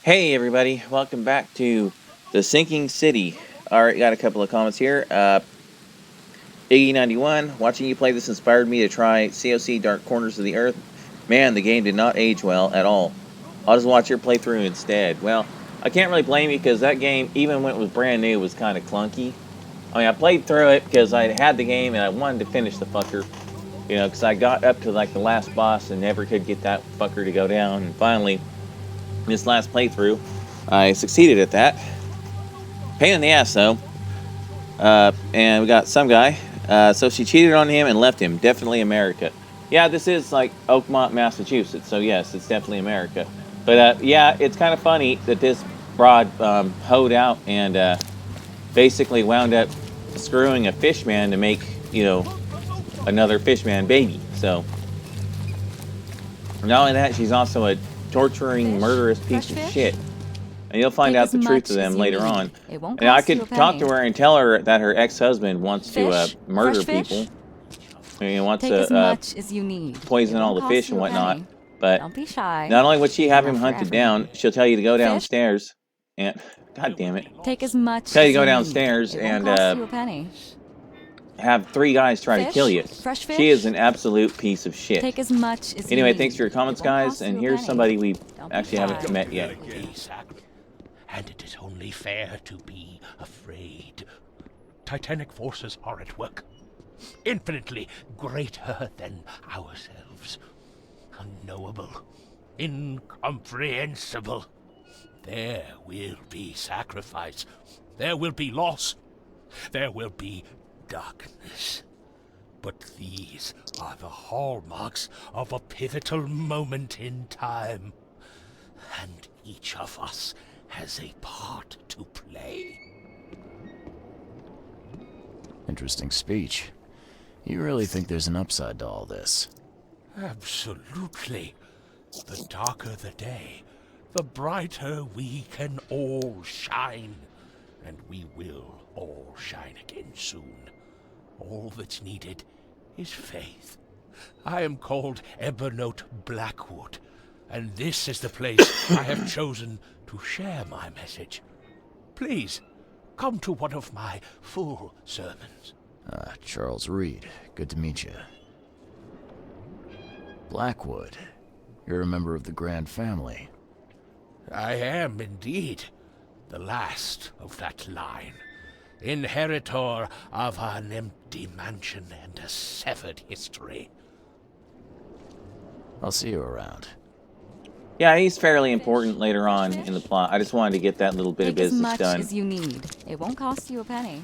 Hey everybody, welcome back to the Sinking City. Alright, got a couple of comments here. Iggy91, watching you play this inspired me to try COC Dark Corners of the Earth. Man, the game did not age well at all. I'll just watch your playthrough instead. Well, I can't really blame you because that game, even when it was brand new, was kind of clunky. I mean, I played through it because I had the game and I wanted to finish the fucker. You know, because I got up to like the last boss and never could get that fucker to go down. And finally, this last playthrough, I succeeded at that. Pain in the ass though. And we got some guy. So she cheated on him and left him. Definitely America. Yeah, this is like Oakmont, Massachusetts. So yes, it's definitely America. But yeah, it's kind of funny that this broad hoed out and basically wound up screwing a fishman to make, you know, another fishman baby. So not only that, she's also a torturing, murderous piece of shit. And you'll find out the truth of them later on. And I could talk to her and tell her that her ex-husband wants to murder people. He wants to poison all the fish and whatnot. But not only would she have him hunted down, she'll tell you to go downstairs and... God damn it. Take as much tell you to go downstairs and have 3 guys try to kill you. She is an absolute piece of shit. Take as much as anyway, thanks for your comments, guys. And here's somebody we actually haven't met yet. And it is only fair to be afraid. Titanic forces are at work, infinitely greater than ourselves. Unknowable, incomprehensible. There will be sacrifice. There will be loss. There will be darkness. But these are the hallmarks of a pivotal moment in time. And each of us has a part to play. Interesting speech. You really think there's an upside to all this? Absolutely. The darker the day, the brighter we can all shine. And we will all shine again soon. All that's needed is faith. I am called Evernote Blackwood, and this is the place I have chosen to share my message. Please, come to one of my full sermons. Charles Reed. Good to meet you. Blackwood. You're a member of the Grand Family. I am indeed the last of that line. Inheritor of an empty mansion and a severed history. I'll see you around. Yeah, he's fairly important later on in the plot. I just wanted to get that little bit of business done. Take as much as you need. It won't cost you a penny.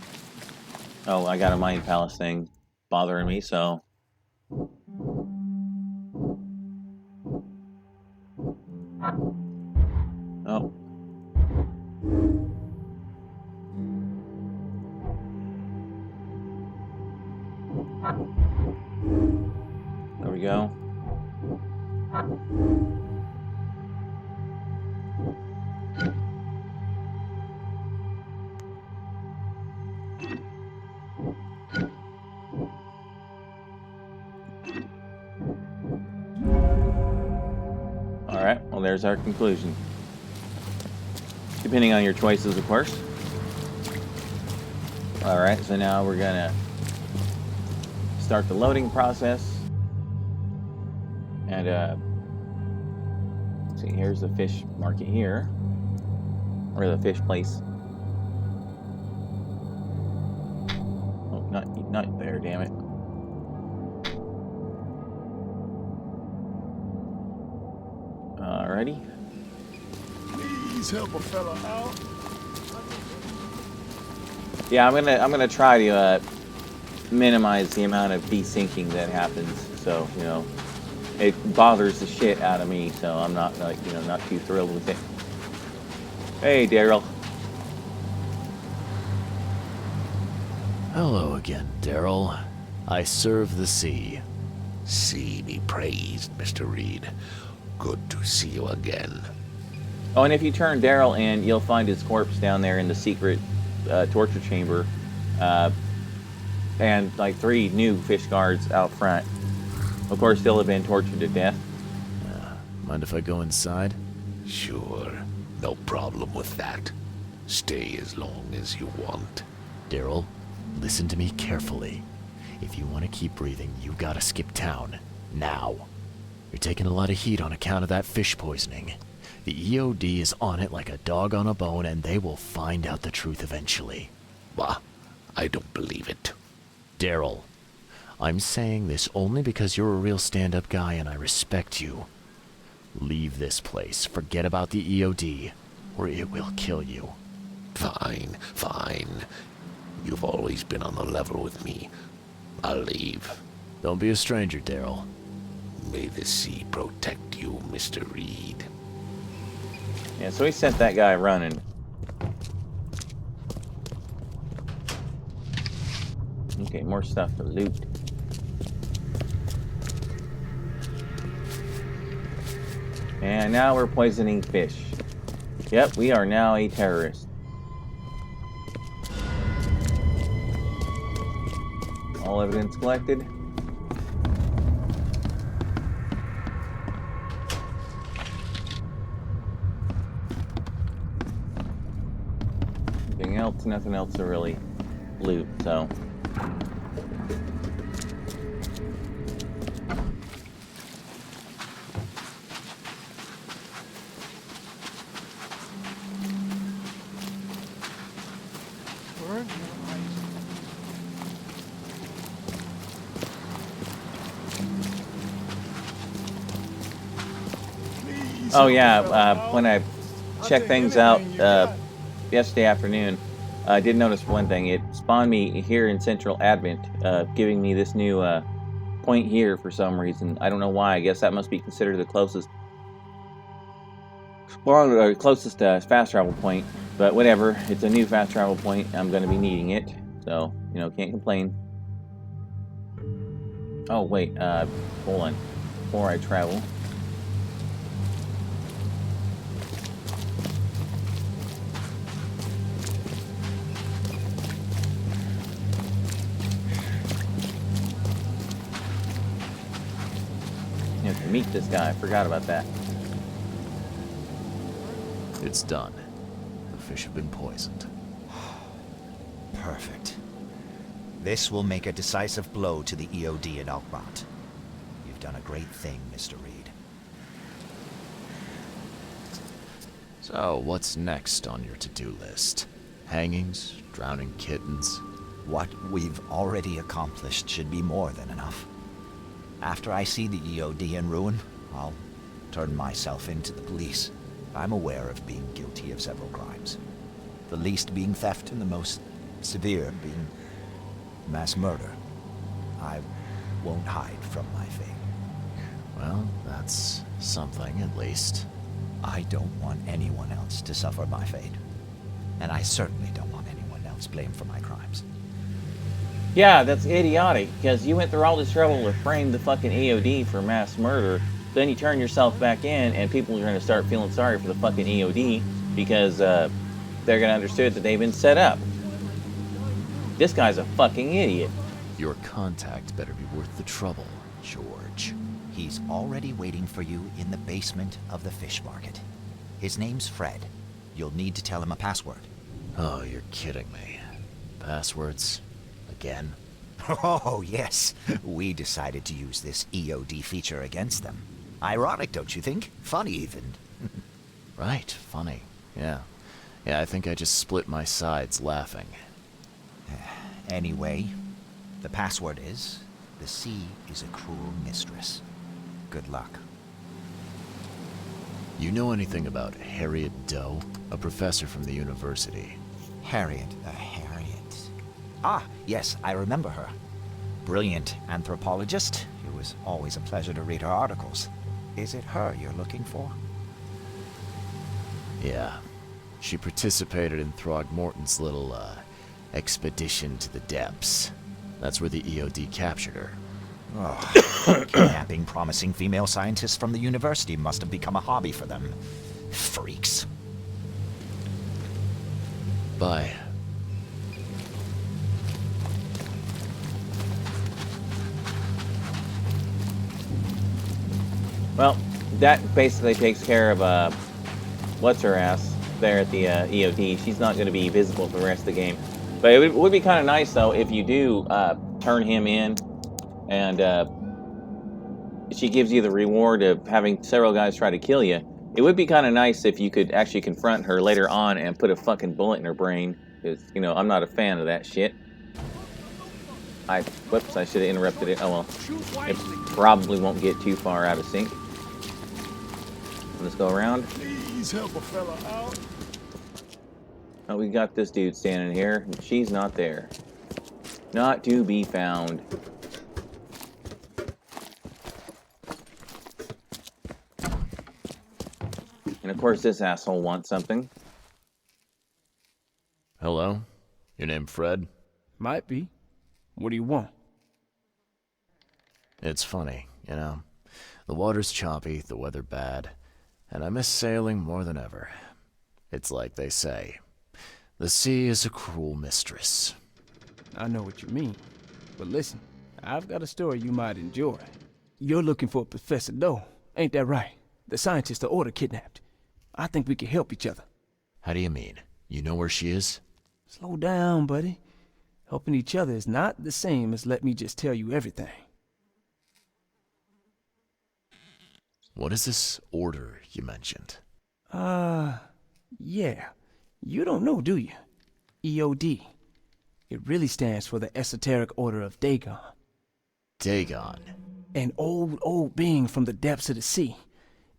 Oh, I got a Mind Palace thing bothering me, so... Oh. There we go. Alright, well there's our conclusion. Depending on your choices, of course. Alright, so now we're gonna start the loading process. And let's see, here's the fish market here. Or the fish place. Oh, not there, damn it. Alrighty. Please help a fella out. Yeah, I'm gonna try to minimize the amount of desinking that happens. So, you know, it bothers the shit out of me. So I'm not like, you know, not too thrilled with it. Hey, Daryl. Hello again, Daryl. I serve the sea. Sea be praised, Mr. Reed. Good to see you again. Oh, and if you turn Daryl in, you'll find his corpse down there in the secret torture chamber. And like 3 new fish guards out front. Of course, they'll have been tortured to death. Mind if I go inside? Sure. No problem with that. Stay as long as you want. Daryl, listen to me carefully. If you want to keep breathing, you gotta skip town. Now. You're taking a lot of heat on account of that fish poisoning. The EOD is on it like a dog on a bone, and they will find out the truth eventually. Bah, I don't believe it. Daryl, I'm saying this only because you're a real stand-up guy and I respect you. Leave this place. Forget about the EOD, or it will kill you. Fine, fine. You've always been on the level with me. I'll leave. Don't be a stranger, Daryl. May the sea protect you, Mr. Reed. Yeah, so he sent that guy running. Okay, more stuff to loot. And now we're poisoning fish. Yep, we are now a terrorist. All evidence collected. Anything else? Nothing else to really loot, so. Oh yeah, when I checked things out yesterday afternoon, I did notice one thing. It spawned me here in Central Advent, giving me this new point here for some reason. I don't know why. I guess that must be considered the closest fast travel point. But whatever, it's a new fast travel point. I'm going to be needing it, so can't complain. Oh wait, hold on. Before I travel. You have to meet this guy. I forgot about that. It's done. The fish have been poisoned. Perfect. This will make a decisive blow to the EOD in Alkmaar. You've done a great thing, Mr. Reed. So, what's next on your to-do list? Hangings? Drowning kittens? What we've already accomplished should be more than enough. After I see the EOD in ruin, I'll turn myself into the police. I'm aware of being guilty of several crimes. The least being theft and the most severe being mass murder. I won't hide from my fate. Well, that's something at least. I don't want anyone else to suffer my fate. And I certainly don't want anyone else blamed for my crimes. Yeah, that's idiotic, because you went through all this trouble to frame the fucking EOD for mass murder, then you turn yourself back in, and people are going to start feeling sorry for the fucking EOD, because they're going to understand that they've been set up. This guy's a fucking idiot. Your contact better be worth the trouble, George. He's already waiting for you in the basement of the fish market. His name's Fred. You'll need to tell him a password. Oh, you're kidding me. Passwords? Again? Oh, yes. We decided to use this EOD feature against them. Ironic, don't you think? Funny, even. Right, funny. Yeah. Yeah, I think I just split my sides laughing. Anyway, the password is, the sea is a cruel mistress. Good luck. You know anything about Harriet Doe? A professor from the university. Harriet. Ah, yes, I remember her. Brilliant anthropologist. It was always a pleasure to read her articles. Is it her you're looking for? Yeah. She participated in Throgmorton's little, expedition to the depths. That's where the EOD captured her. Oh, kidnapping promising female scientists from the university must have become a hobby for them. Freaks. Bye. Well, that basically takes care of, what's her ass. there at the EOD. She's not going to be visible for the rest of the game. But it would be kind of nice, though, if you do turn him in, and she gives you the reward of having several guys try to kill you. It would be kind of nice if you could actually confront her later on and put a fucking bullet in her brain. Because, you know, I'm not a fan of that shit. Whoops, I should have interrupted it. Oh well. It probably won't get too far out of sync. Let's go around. Please help a fella out. Oh, we got this dude standing here. And she's not there. Not to be found. And of course this asshole wants something. Hello? Your name Fred? Might be. What do you want? It's funny, you know. The water's choppy, the weather bad, and I miss sailing more than ever. It's like they say, the sea is a cruel mistress. I know what you mean. But listen, I've got a story you might enjoy. You're looking for Professor Doe, ain't that right? The scientist the Order kidnapped. I think we can help each other. How do you mean? You know where she is? Slow down, buddy. Helping each other is not the same as let me just tell you everything. What is this order you mentioned? Yeah. You don't know, do you? EOD. It really stands for the Esoteric Order of Dagon. Dagon. An old being from the depths of the sea.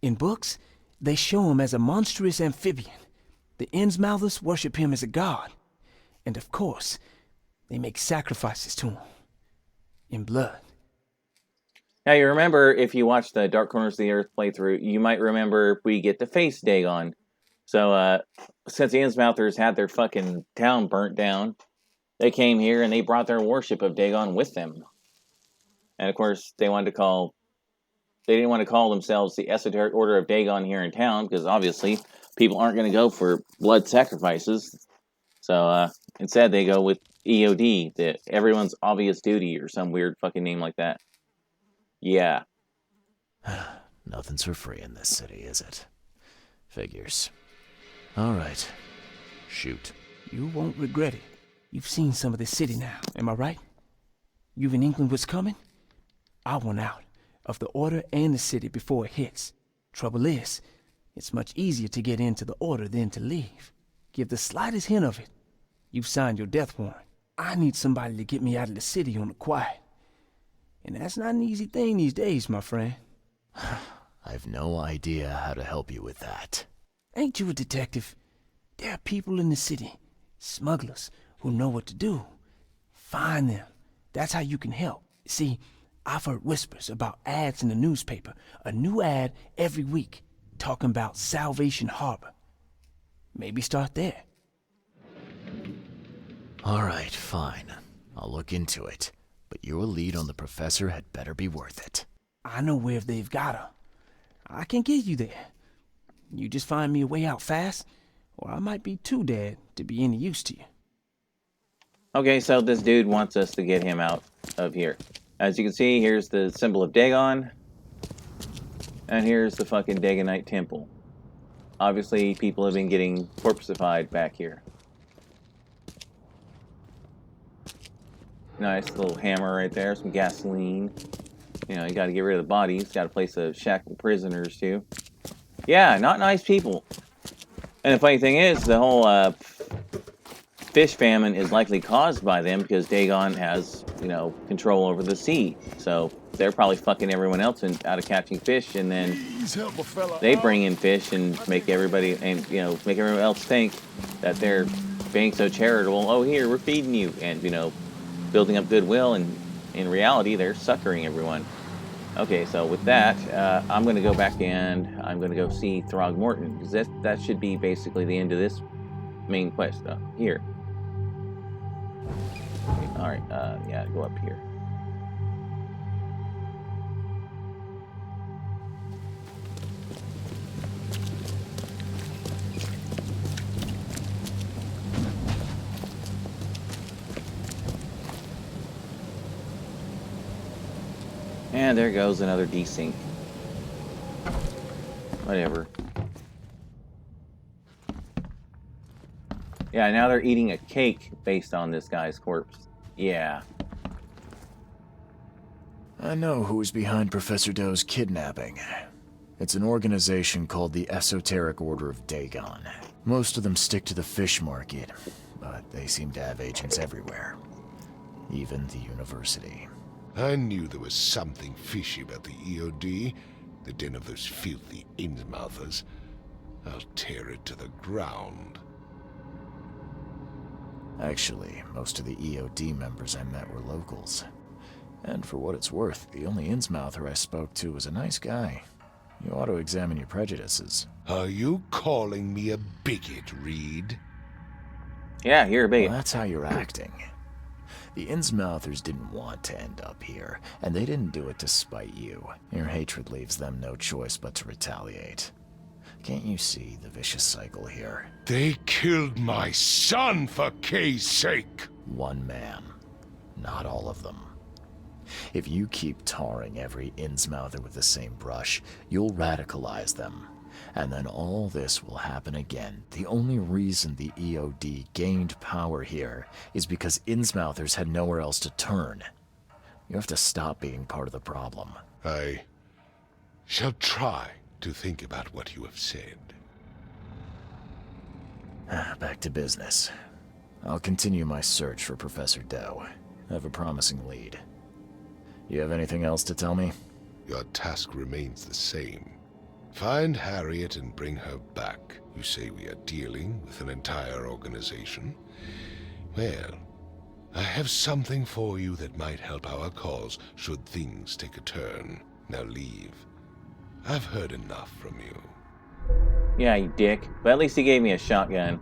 In books, they show him as a monstrous amphibian. The Innsmouthers worship him as a god. And of course, they make sacrifices to him. In blood. Now you remember, if you watch the Dark Corners of the Earth playthrough, you might remember we get to face Dagon. So, since the Innsmouthers had their fucking town burnt down, they came here and they brought their worship of Dagon with them. And of course, they didn't want to call themselves the Esoteric Order of Dagon here in town, because obviously people aren't going to go for blood sacrifices. So, instead they go with EOD, the Everyone's Obvious Duty, or some weird fucking name like that. Yeah. Nothing's for free in this city, is it? Figures. Alright. Shoot. You won't regret it. You've seen some of this city now, am I right? You've an inkling what's coming? I want out of the Order and the city before it hits. Trouble is, it's much easier to get into the Order than to leave. Give the slightest hint of it. You've signed your death warrant. I need somebody to get me out of the city on the quiet. And that's not an easy thing these days, my friend. I've no idea how to help you with that. Ain't you a detective? There are people in the city, smugglers, who know what to do. Find them. That's how you can help. See, I've heard whispers about ads in the newspaper. A new ad every week, talking about Salvation Harbor. Maybe start there. Alright, fine. I'll look into it. But your lead on the professor had better be worth it. I know where they've got her. I can get you there. You just find me a way out fast, or I might be too dead to be any use to you. Okay, so this dude wants us to get him out of here. As you can see, here's the symbol of Dagon. And here's the fucking Dagonite temple. Obviously, people have been getting corpseified back here. Nice little hammer right there, some gasoline. You know, you gotta get rid of the bodies. Got a place to shackle prisoners, too. Yeah, not nice people. And the funny thing is, the whole fish famine is likely caused by them because Dagon has, you know, control over the sea. So they're probably fucking everyone else out of catching fish, and then they bring in fish and make everybody, and you know, make everyone else think that they're being so charitable. Oh, here, we're feeding you, and you know, building up goodwill, and in reality, they're suckering everyone. Okay, so with that, I'm going to go back and I'm going to go see Throgmorton, because that should be basically the end of this main quest here. Okay, alright, yeah, go up here. And there goes another desync. Whatever. Yeah, now they're eating a cake based on this guy's corpse. Yeah. I know who's behind Professor Doe's kidnapping. It's an organization called the Esoteric Order of Dagon. Most of them stick to the fish market, but they seem to have agents everywhere. Even the university. I knew there was something fishy about the EOD, the den of those filthy Innsmouthers. I'll tear it to the ground. Actually, most of the EOD members I met were locals. And for what it's worth, the only Innsmouther I spoke to was a nice guy. You ought to examine your prejudices. Are you calling me a bigot, Reed? Yeah, you're a bigot. Well, that's how you're acting. The Innsmouthers didn't want to end up here, and they didn't do it to spite you. Your hatred leaves them no choice but to retaliate. Can't you see the vicious cycle here? They killed my son, for Kay's sake! One man, not all of them. If you keep tarring every Innsmouther with the same brush, you'll radicalize them. And then all this will happen again. The only reason the EOD gained power here is because Innsmouthers had nowhere else to turn. You have to stop being part of the problem. I shall try to think about what you have said. Back to business. I'll continue my search for Professor Doe. I have a promising lead. You have anything else to tell me? Your task remains the same. Find Harriet and bring her back. You say we are dealing with an entire organization? Well, I have something for you that might help our cause should things take a turn. Now leave. I've heard enough from you. Yeah, you dick. But at least he gave me a shotgun.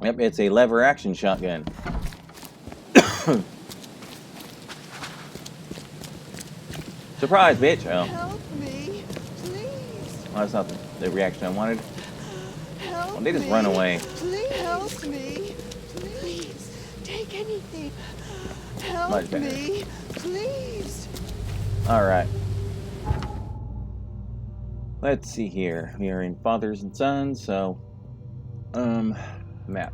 Yep, it's a lever action shotgun. Surprise, bitch! Oh. Help me, please. Well, that's not the reaction I wanted. Help Well, they just me. run away. Please help me. Please take anything. Help Much better. me, please. Alright. Let's see here. We are in Fathers and Sons, so... map.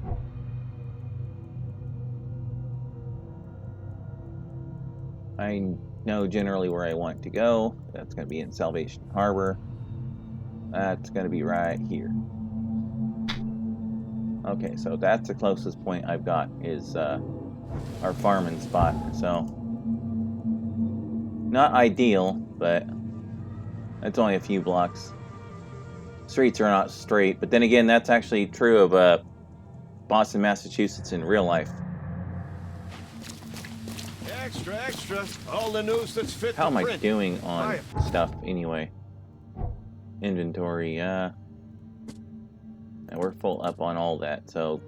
I know generally where I want to go. That's going to be in Salvation Harbor. That's going to be right here. Okay, so that's the closest point I've got is our farming spot. So, not ideal, but it's only a few blocks. Streets are not straight, but then again, that's actually true of Boston, Massachusetts in real life. Extra, extra. All the news that's fit How to am I print. doing on Fire. stuff anyway? Inventory, and we're full up on all that, so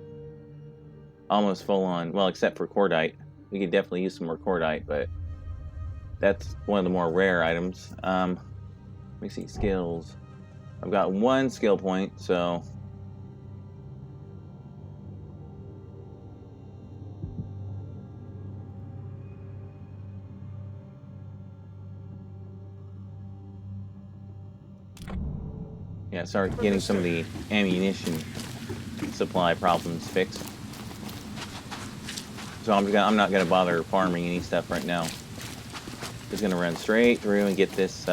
almost full on, well, except for cordite. We could definitely use some more cordite, but that's one of the more rare items. Let me see, skills. I've got one skill point, so... yeah, start getting some of the ammunition supply problems fixed. So I'm not gonna bother farming any stuff right now. Just gonna run straight through and get this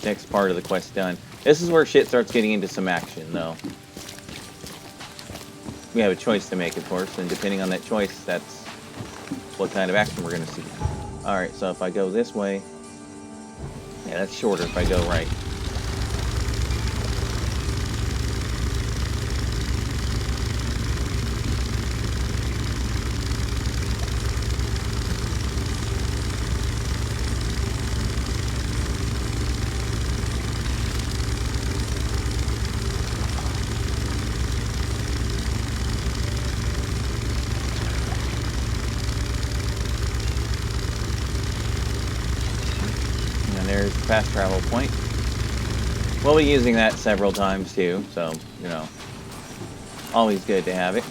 next part of the quest done. This is where shit starts getting into some action, though. We have a choice to make, of course, and depending on that choice, that's what kind of action we're gonna see. Alright, so if I go this way, yeah, that's shorter if I go right. There's the fast travel point. We'll be using that several times too, so, you know, always good to have it.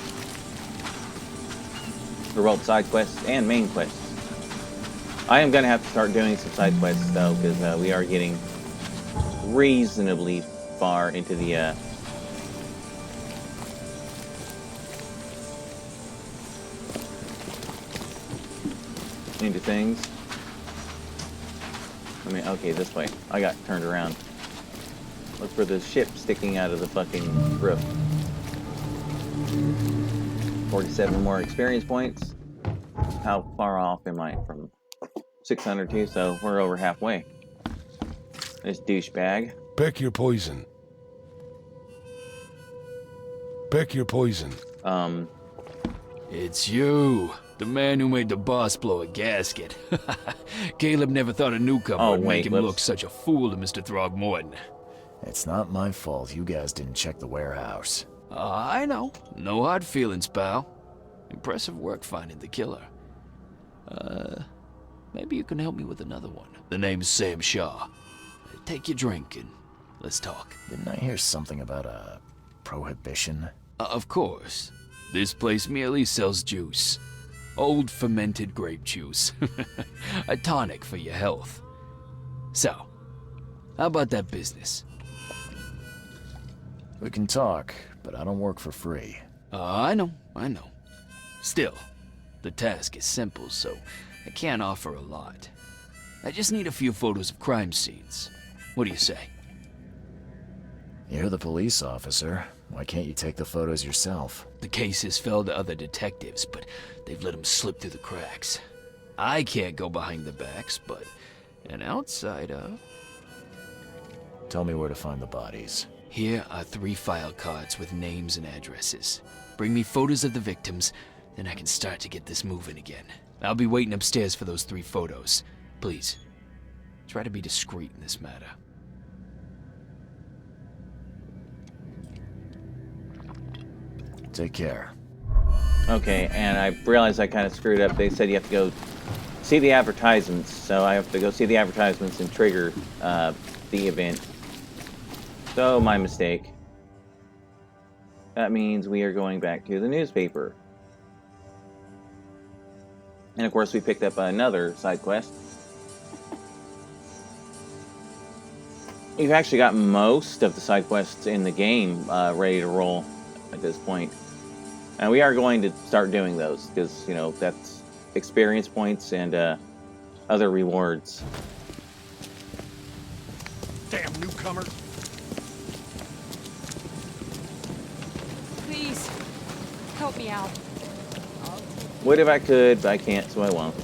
For both side quests and main quests. I am going to have to start doing some side quests though, because we are getting reasonably far into the into things. I mean, okay, this way. I got turned around. Look for the ship sticking out of the fucking roof. 47 more experience points. How far off am I from 602? So we're over halfway. This douchebag. Pick your poison. Pick your poison. It's you, the man who made the boss blow a gasket. Caleb never thought a newcomer would make him look such a fool to Mr. Throgmorton. It's not my fault you guys didn't check the warehouse. I know. No hard feelings, pal. Impressive work finding the killer. Maybe you can help me with another one. The name's Sam Shaw. Take your drink and let's talk. Didn't I hear something about a prohibition? Of course. This place merely sells juice. Old fermented grape juice. A tonic for your health. So, how about that business? We can talk, but I don't work for free. I know. Still, the task is simple, so I can't offer a lot. I just need a few photos of crime scenes. What do you say? You're the police officer. Why can't you take the photos yourself? The cases fell to other detectives, but they've let them slip through the cracks. I can't go behind the backs, but an outsider... Tell me where to find the bodies. Here are 3 file cards with names and addresses. Bring me photos of the victims, then I can start to get this moving again. I'll be waiting upstairs for those 3 photos. Please, try to be discreet in this matter. Take care. Okay, and I realized I kind of screwed up. They said you have to go see the advertisements, so I have to go see the advertisements and trigger the event. So, my mistake. That means we are going back to the newspaper. And of course we picked up another side quest. We've actually got most of the side quests in the game ready to roll at this point. And we are going to start doing those, because, you know, that's experience points and other rewards. Damn newcomer. Please, help me out. Would if I could, but I can't, so I won't.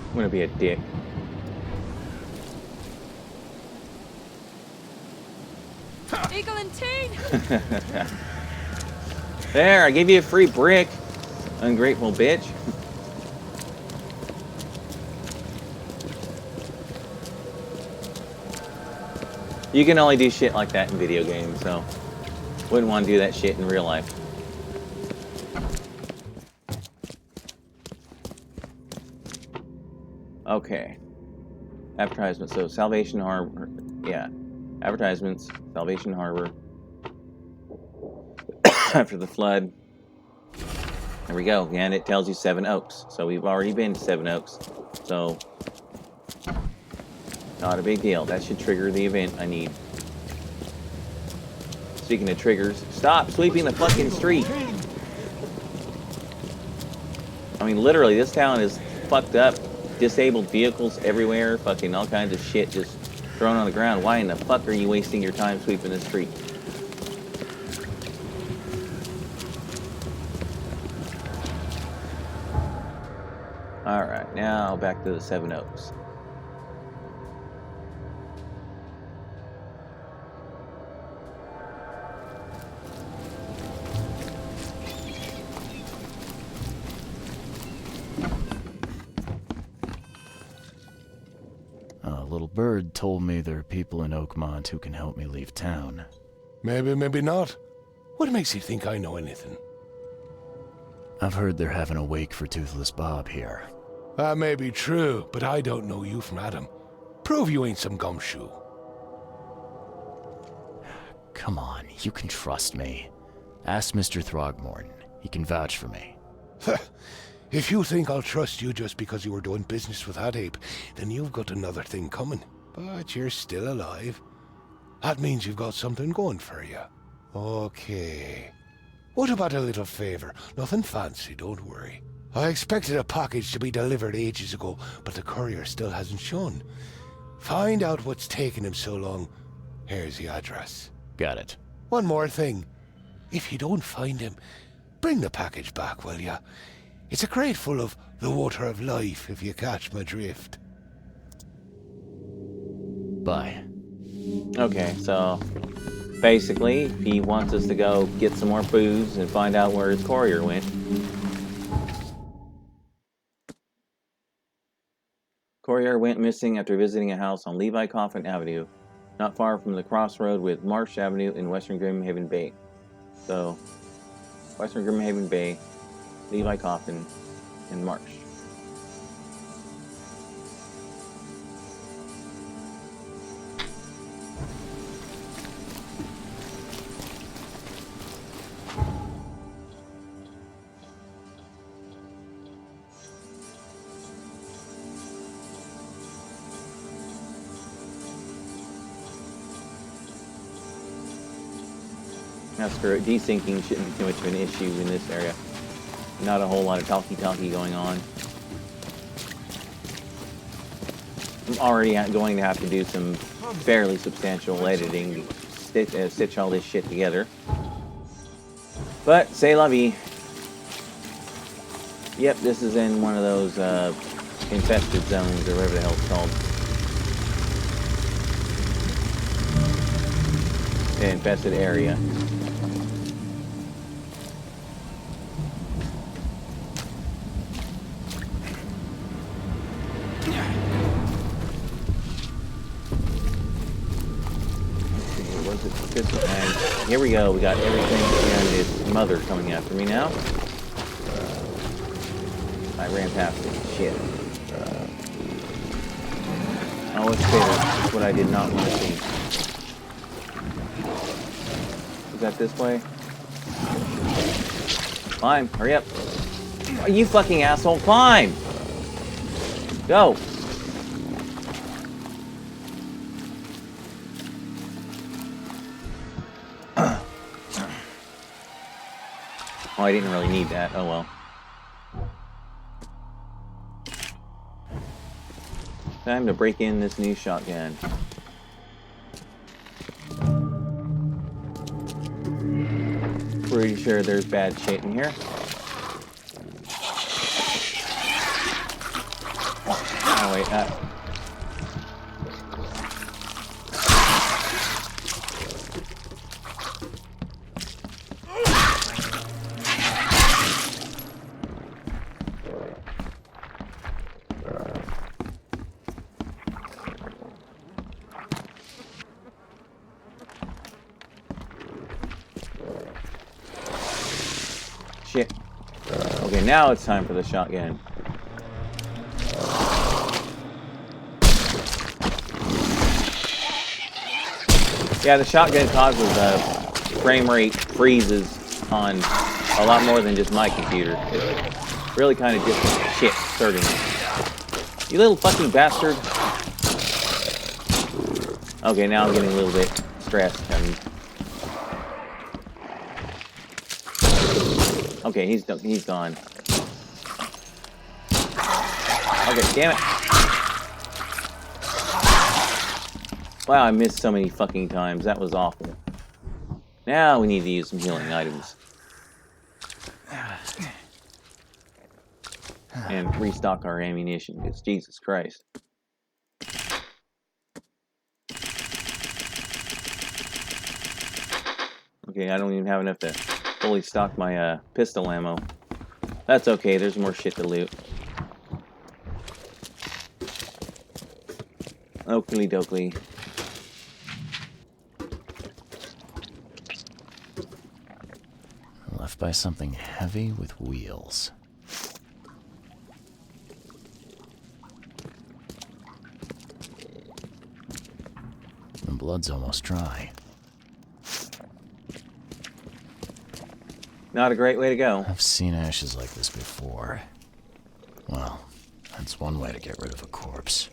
I'm gonna be a dick. Eagle and Teen! There, I gave you a free brick, ungrateful bitch. You can only do shit like that in video games, so wouldn't want to do that shit in real life. Okay. Advertisements. So Salvation Harbor. Yeah. Advertisements. Salvation Harbor. After the flood. There we go. And it tells you 7 Oaks. So we've already been to 7 Oaks. So not a big deal. That should trigger the event I need. Speaking of triggers, stop sweeping the fucking street. I mean, literally, this town is fucked up. Disabled vehicles everywhere. Fucking all kinds of shit just thrown on the ground. Why in the fuck are you wasting your time sweeping the street? Alright, now back to the 7 Oaks. A little bird told me there are people in Oakmont who can help me leave town. Maybe, maybe not. What makes you think I know anything? I've heard they're having a wake for Toothless Bob here. That may be true, but I don't know you from Adam. Prove you ain't some gumshoe. come on, you can trust me. Ask Mr. Throgmorton. He can vouch for me. If you think I'll trust you just because you were doing business with that ape, then you've got another thing coming. But you're still alive. That means you've got something going for you. Okay. What about a little favor? Nothing fancy, don't worry. I expected a package to be delivered ages ago, but the courier still hasn't shown. Find out what's taking him so long. Here's the address. Got it. One more thing. If you don't find him, bring the package back, will ya? It's a crate full of the water of life, if you catch my drift. Bye. Okay, so basically, he wants us to go get some more booze and find out where his courier went. Courier went missing after visiting a house on Levi Coffin Avenue, not far from the crossroad with Marsh Avenue in Western Grimhaven Bay. So, Western Grimhaven Bay, Levi Coffin, and Marsh. Now screw it, desyncing shouldn't be too much of an issue in this area. Not a whole lot of talkie-talkie going on. I'm already going to have to do some fairly substantial editing to stitch all this shit together. But, c'est la vie. Yep, this is in one of those infested zones, or whatever the hell it's called. An infested area. And here we go, we got everything and its mother coming after me now. I ran past it. Shit. Oh, it's bitter. That's what I did not want to see. Is that this way? Climb, hurry up. Oh, you fucking asshole, climb! Go! Oh, I didn't really need that. Oh well. Time to break in this new shotgun. Pretty sure there's bad shit in here. Oh wait, shit. Okay, now it's time for the shotgun. Yeah, the shotgun causes frame rate freezes on a lot more than just my computer. It's really kind of just shit starting. You little fucking bastard. Okay, now I'm getting a little bit stressed. Okay, he's gone. Okay, damn it. Wow, I missed so many fucking times. That was awful. Now we need to use some healing items. And restock our ammunition, because Jesus Christ. Okay, I don't even have enough to fully stock my pistol ammo. That's okay, there's more shit to loot. Oakley dokley. Left by something heavy with wheels. The blood's almost dry. Not a great way to go. I've seen ashes like this before. Well, that's one way to get rid of a corpse.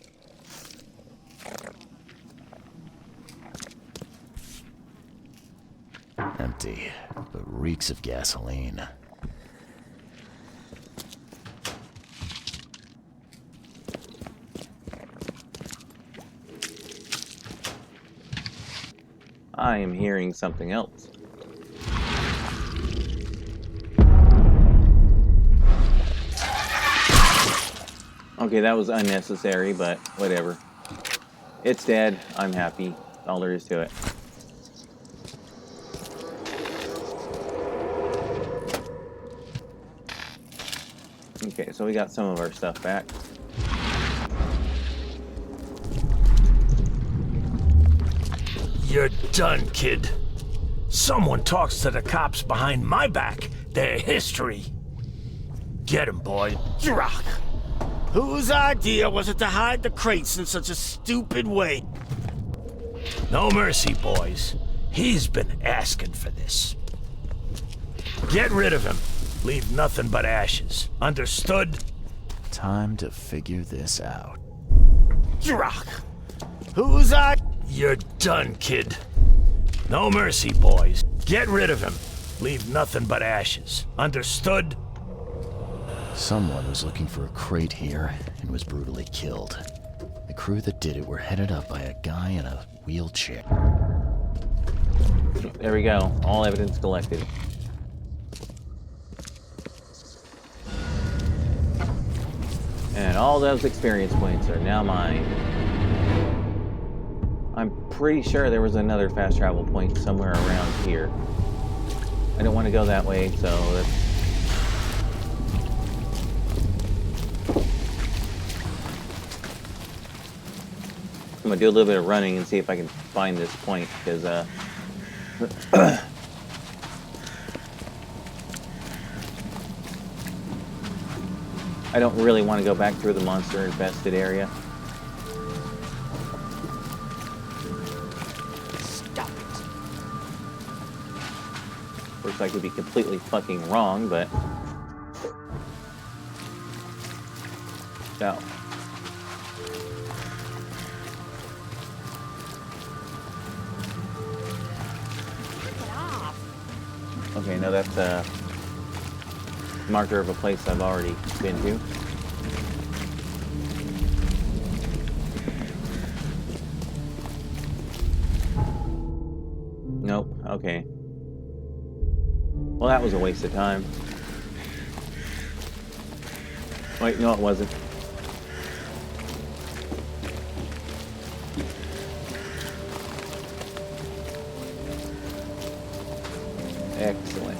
Empty, but reeks of gasoline. I am hearing something else. Okay, that was unnecessary, but whatever. It's dead. I'm happy. All there is to it. Okay, so we got some of our stuff back. You're done, kid. Someone talks to the cops behind my back. Their history. Get him, boy. Drock. Whose idea was it to hide the crates in such a stupid way? No mercy, boys. He's been asking for this. Get rid of him. Leave nothing but ashes. Understood? Time to figure this out. Drock. Whose idea? You're done, kid. No mercy, boys. Get rid of him. Leave nothing but ashes. Understood? Someone was looking for a crate here and was brutally killed. The crew that did it were headed up by a guy in a wheelchair. There we go. All evidence collected. And all those experience points are now mine. I'm pretty sure there was another fast travel point somewhere around here. I don't want to go that way, so that's... I'm gonna do a little bit of running and see if I can find this point, because I don't really want to go back through the monster-infested area. Stop it. Of course, I could be completely fucking wrong, but... So... Okay, no, that's a marker of a place I've already been to. Nope, okay. Well, that was a waste of time. Wait, no, it wasn't. Excellent.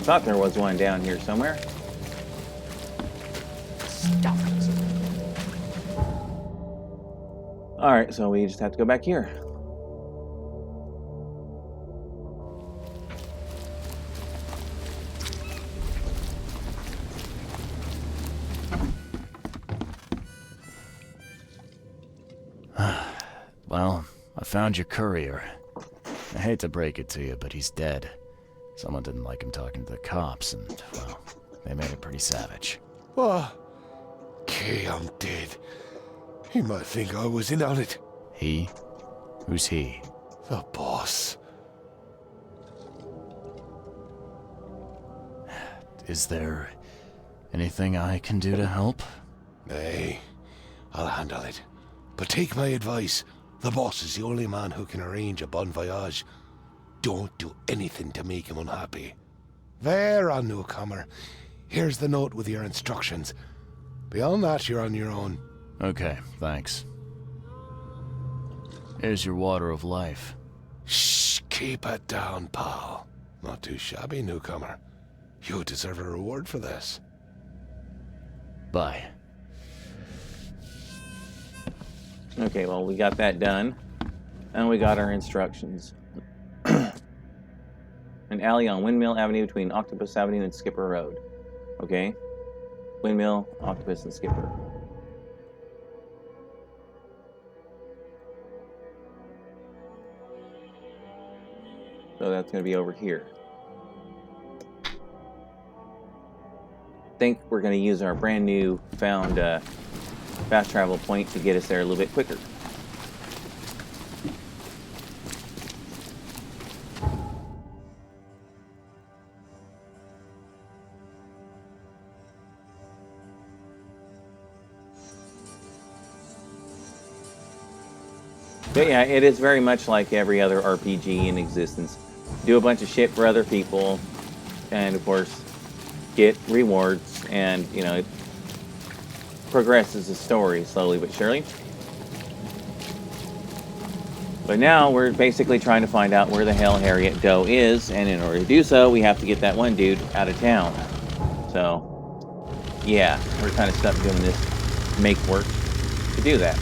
Thought there was one down here somewhere. Stop it. Alright, so we just have to go back here. Well, I found your courier. I hate to break it to you, but he's dead. Someone didn't like him talking to the cops, and, well, they made it pretty savage. What? Okay, I'm dead. He might think I was in on it. He? Who's he? The boss. Is there anything I can do to help? Nay, I'll handle it. But take my advice. The boss is the only man who can arrange a bon voyage. Don't do anything to make him unhappy. There, on newcomer. Here's the note with your instructions. Beyond that, you're on your own. Okay, thanks. Here's your water of life. Shh, keep it down, pal. Not too shabby, newcomer. You deserve a reward for this. Bye. Okay, well, we got that done. And we got our instructions. An alley on Windmill Avenue between Octopus Avenue and Skipper Road. Okay? Windmill, Octopus, and Skipper. So that's going to be over here. I think we're going to use our brand new found fast travel point to get us there a little bit quicker. But yeah, it is very much like every other RPG in existence. Do a bunch of shit for other people, and of course, get rewards, and, you know, it progresses the story slowly but surely. But now we're basically trying to find out where the hell Harriet Doe is, and in order to do so, we have to get that one dude out of town. So, yeah, we're kind of stuck doing this make work to do that.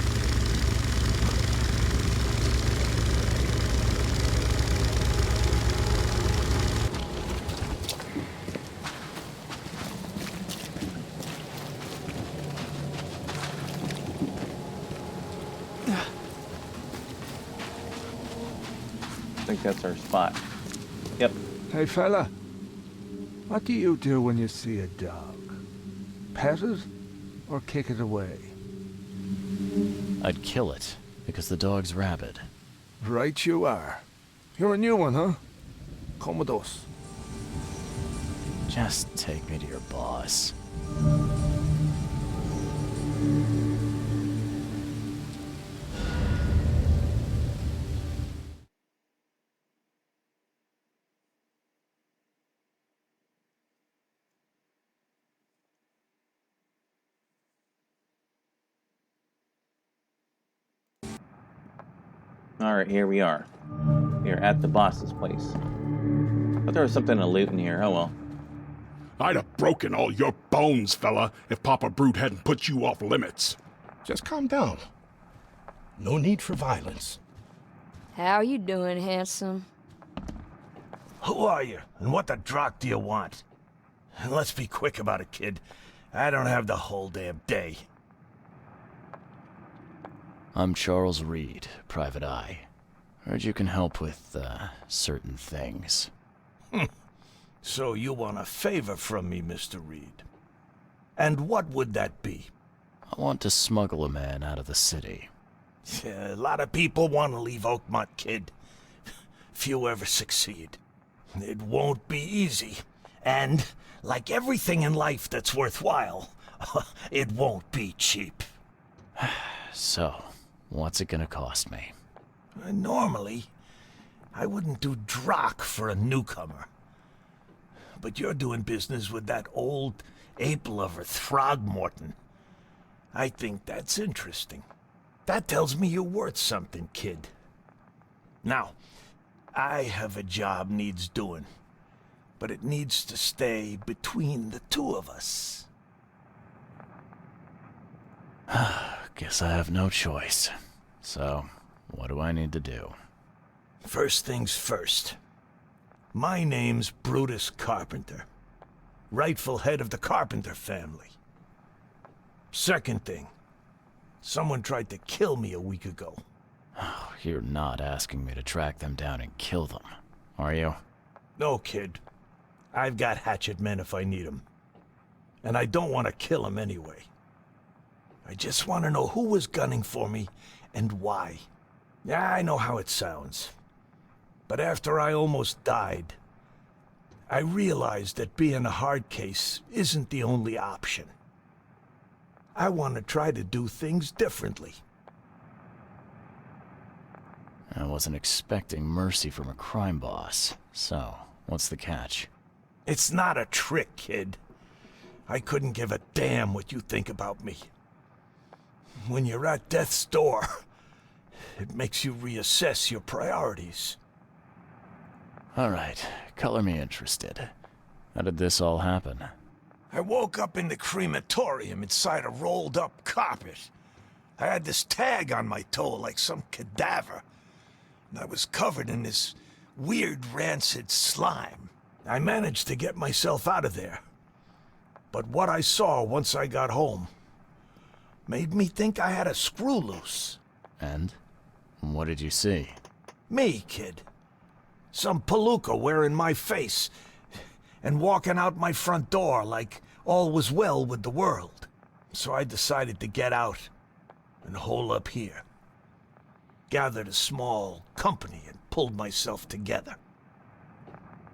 I think that's our spot. Yep. Hey fella, what do you do when you see a dog? Pet it or kick it away? I'd kill it, because the dog's rabid. Right you are. You're a new one, huh? Come with us. Just take me to your boss. Alright, here we are. We're at the boss's place. Thought there was something to loot in here. Oh well. I'd have broken all your bones, fella, if Papa Brute hadn't put you off limits. Just calm down. No need for violence. How you doing, handsome? Who are you, and what the drock do you want? Let's be quick about it, kid. I don't have the whole damn day. I'm Charles Reed, Private Eye. Heard you can help with, certain things. So you want a favor from me, Mr. Reed. And what would that be? I want to smuggle a man out of the city. Yeah, a lot of people want to leave Oakmont, kid. Few ever succeed. It won't be easy. And, like everything in life that's worthwhile, it won't be cheap. So, what's it gonna cost me? Normally, I wouldn't do drock for a newcomer. But you're doing business with that old ape-lover Throgmorton. I think that's interesting. That tells me you're worth something, kid. Now, I have a job needs doing, but it needs to stay between the two of us. Guess I have no choice. So, what do I need to do? First things first. My name's Brutus Carpenter, rightful head of the Carpenter family. Second thing, someone tried to kill me a week ago. Oh, you're not asking me to track them down and kill them, are you? No, kid. I've got hatchet men if I need them. And I don't want to kill them anyway. I just want to know who was gunning for me and why. Yeah, I know how it sounds. But after I almost died, I realized that being a hard case isn't the only option. I want to try to do things differently. I wasn't expecting mercy from a crime boss. So, what's the catch? It's not a trick, kid. I couldn't give a damn what you think about me. When you're at death's door, it makes you reassess your priorities. Alright, color me interested. How did this all happen? I woke up in the crematorium inside a rolled-up carpet. I had this tag on my toe like some cadaver, and I was covered in this weird rancid slime. I managed to get myself out of there. But what I saw once I got home made me think I had a screw loose. And? What did you see? Me, kid. Some palooka wearing my face and walking out my front door like all was well with the world. So I decided to get out and hole up here. Gathered a small company and pulled myself together.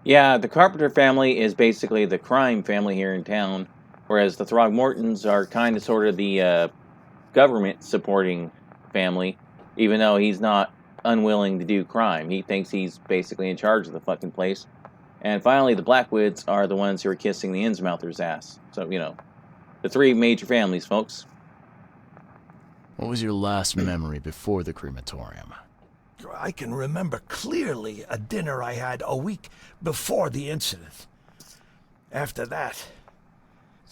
Yeah, the Carpenter family is basically the crime family here in town, whereas the Throgmortons are kind of sort of the government-supporting family, even though he's not unwilling to do crime. He thinks he's basically in charge of the fucking place. And finally, the Blackwoods are the ones who are kissing the Innsmouther's ass. So, you know, the three major families, folks. What was your last memory before the crematorium? I can remember clearly a dinner I had a week before the incident. After that,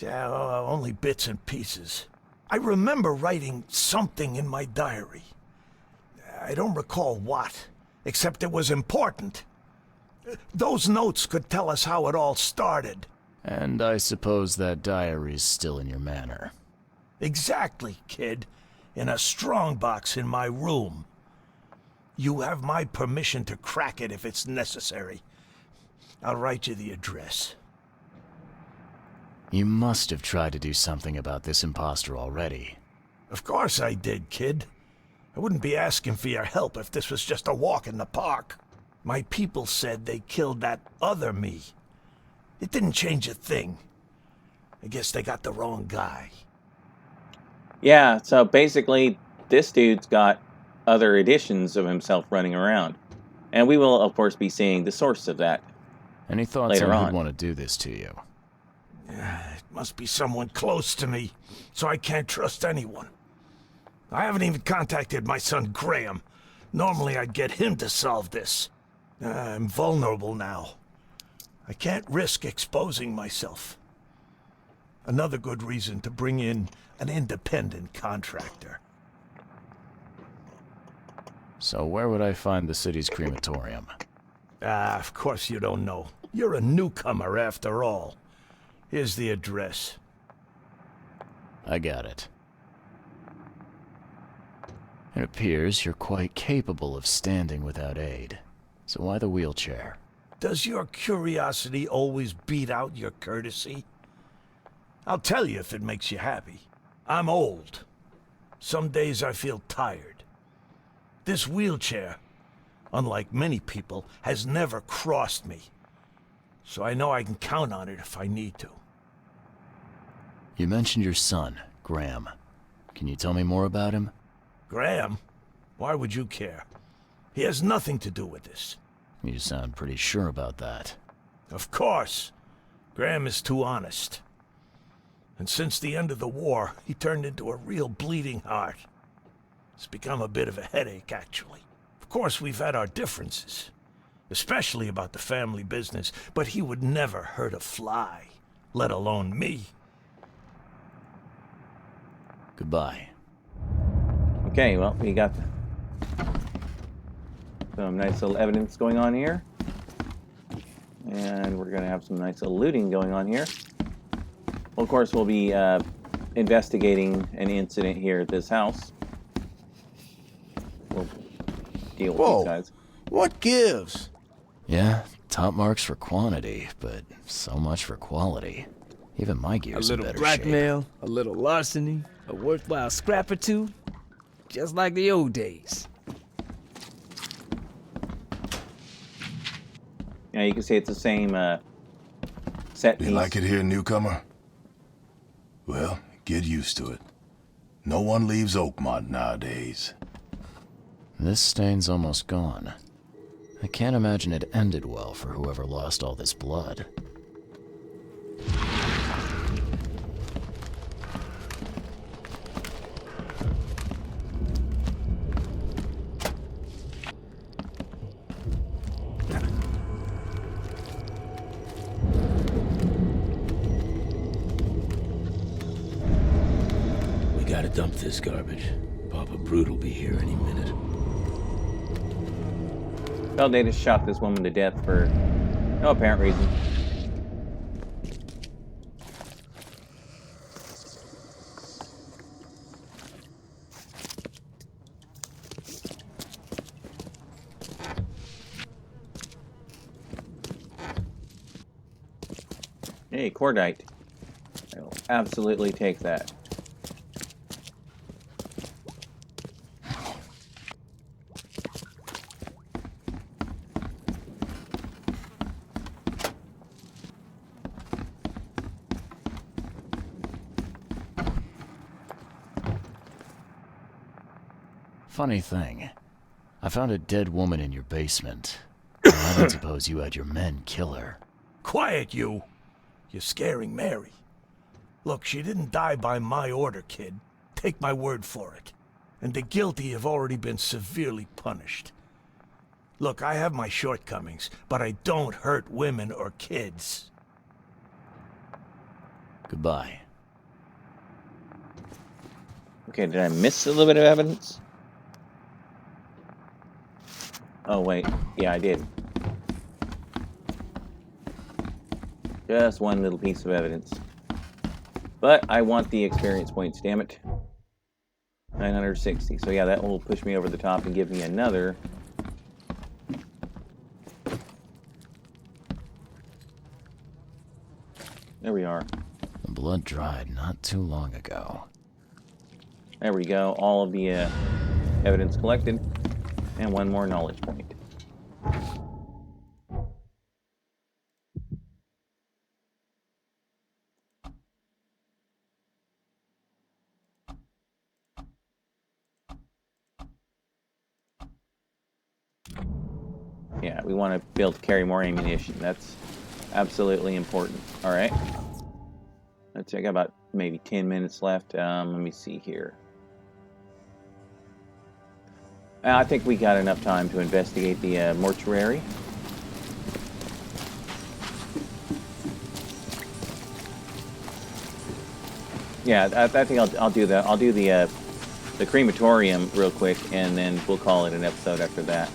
only bits and pieces. I remember writing something in my diary. I don't recall what, except it was important. Those notes could tell us how it all started. And I suppose that diary's still in your manor. Exactly, kid. In a strongbox in my room. You have my permission to crack it if it's necessary. I'll write you the address. You must have tried to do something about this imposter already. Of course I did, kid. I wouldn't be asking for your help if this was just a walk in the park. My people said they killed that other me. It didn't change a thing. I guess they got the wrong guy. Yeah, so basically, this dude's got other editions of himself running around. And we will, of course, be seeing the source of that Any thoughts later on on. who'd want to do this to you? It must be someone close to me, so I can't trust anyone. I haven't even contacted my son Graham. Normally I'd get him to solve this. I'm vulnerable now. I can't risk exposing myself. Another good reason to bring in an independent contractor. So where would I find the city's crematorium? Of course you don't know. You're a newcomer after all. Here's the address. I got it. It appears you're quite capable of standing without aid. So why the wheelchair? Does your curiosity always beat out your courtesy? I'll tell you if it makes you happy. I'm old. Some days I feel tired. This wheelchair, unlike many people, has never crossed me. So I know I can count on it if I need to. You mentioned your son, Graham. Can you tell me more about him? Graham? Why would you care? He has nothing to do with this. You sound pretty sure about that. Of course. Graham is too honest. And since the end of the war, he turned into a real bleeding heart. It's become a bit of a headache, actually. Of course, we've had our differences, especially about the family business, but he would never hurt a fly, let alone me. Goodbye. Okay, well, we got some nice little evidence going on here. And we're going to have some nice little looting going on here. Well, of course, we'll be investigating an incident here at this house. We'll deal with these guys. What gives? Yeah, top marks for quantity, but so much for quality. Even my gear's A in little better shape. blackmail, a little larceny, a worthwhile scrap or two. Just like the old days. Yeah, you can see it's the same set piece. You like it here, newcomer? Well, get used to it. No one leaves Oakmont nowadays. This stain's almost gone. I can't imagine it ended well for whoever lost all this blood. We gotta dump this garbage. Papa Brute will be here any minute. Well, they just shot this woman to death for no apparent reason. Hey, cordite. I will absolutely take that. Funny thing, I found a dead woman in your basement. I don't suppose you had your men kill her. Quiet, you! You're scaring Mary. Look, she didn't die by my order, kid. Take my word for it. And the guilty have already been severely punished. Look, I have my shortcomings, but I don't hurt women or kids. Goodbye. Okay, did I miss a little bit of evidence? Oh, wait. Yeah, I did. Just one little piece of evidence. But I want the experience points, damn it. 960. So yeah, that will push me over the top and give me another. There we are. The blood dried not too long ago. There we go. All of the evidence collected. And one more knowledge point. Yeah, we want to be able to carry more ammunition. That's absolutely important. Alright. Let's see, I got about maybe 10 minutes left. Let me see here. I think we got enough time to investigate the mortuary. Yeah, I think I'll do that. I'll do the crematorium real quick, and then we'll call it an episode after that.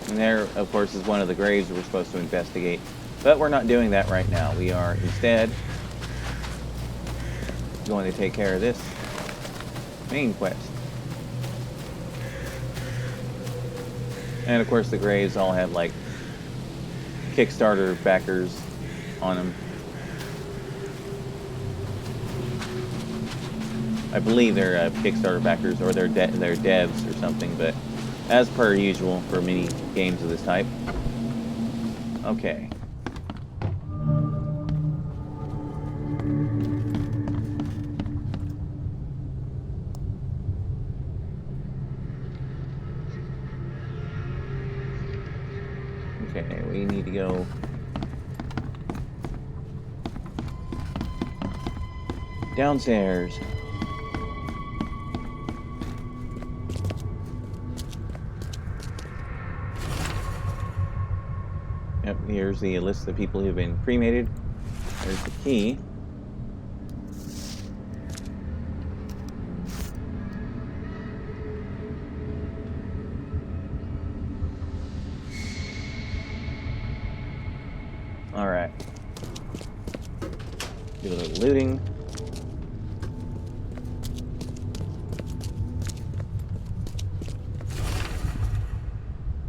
And there, of course, is one of the graves we're supposed to investigate. But we're not doing that right now. We are instead going to take care of this main quest. And of course the graves all have like Kickstarter backers on them. I believe they're Kickstarter backers or they're devs or something, but as per usual for many games of this type. Okay. Okay, we need to go downstairs. Yep, here's the list of people who've been cremated. There's the key. Alright. Do a little looting.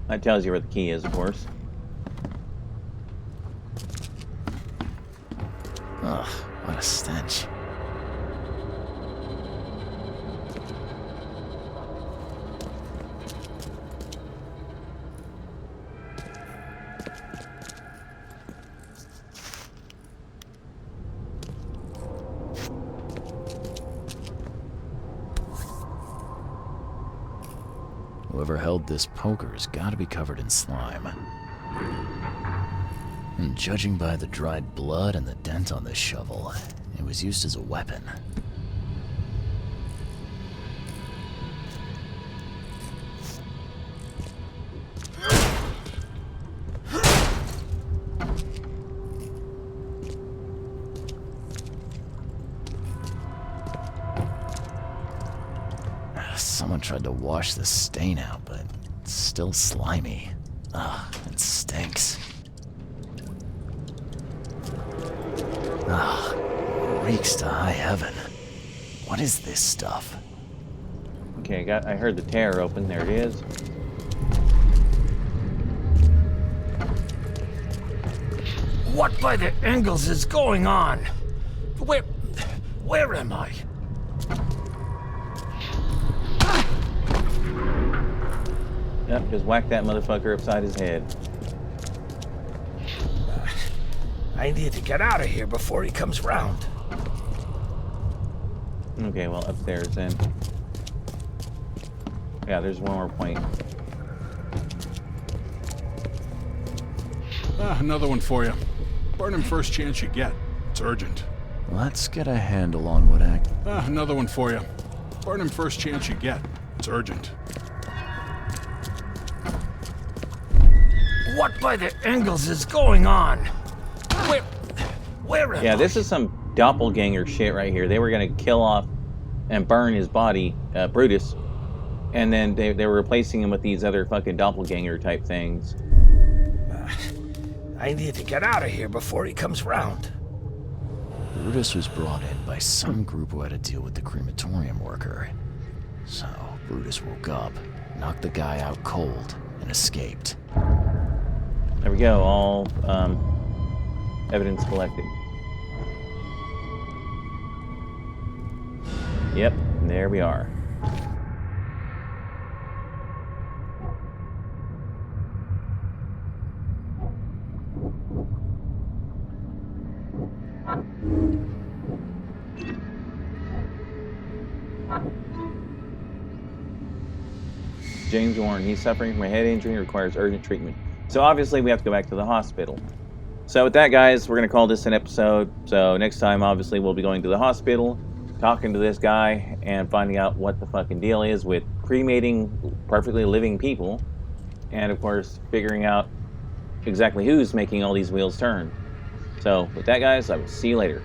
That tells you where the key is, of course. Ugh, what a stench. Whoever held this poker has got to be covered in slime. And judging by the dried blood and the dent on the shovel, it was used as a weapon. Someone tried to wash the stain out, but it's still slimy. Ugh, it stinks. Ugh, reeks to high heaven. What is this stuff? Okay, I heard the tear open. There it is. What by the Engels is going on? Where am I? Yep, just whack that motherfucker upside his head. I need to get out of here before he comes round. Okay, well, upstairs then. Yeah, there's one more point. Another one for you. Burn him first chance you get. It's urgent. Let's get a handle on what act. Another one for you. Burn him first chance you get. It's urgent. What by the Engels is going on? Where am I? Yeah, this is some doppelganger shit right here. They were gonna kill off and burn his body, Brutus, and then they were replacing him with these other fucking doppelganger type things. I need to get out of here before he comes round. Brutus was brought in by some group who had to deal with the crematorium worker. So, Brutus woke up, knocked the guy out cold, and escaped. There we go, all evidence collected. Yep, there we are. James Warren, he's suffering from a head injury and requires urgent treatment. So obviously we have to go back to the hospital. So with that, guys, we're going to call this an episode. So next time, obviously, we'll be going to the hospital, talking to this guy, and finding out what the fucking deal is with cremating perfectly living people. And, of course, figuring out exactly who's making all these wheels turn. So with that, guys, I will see you later.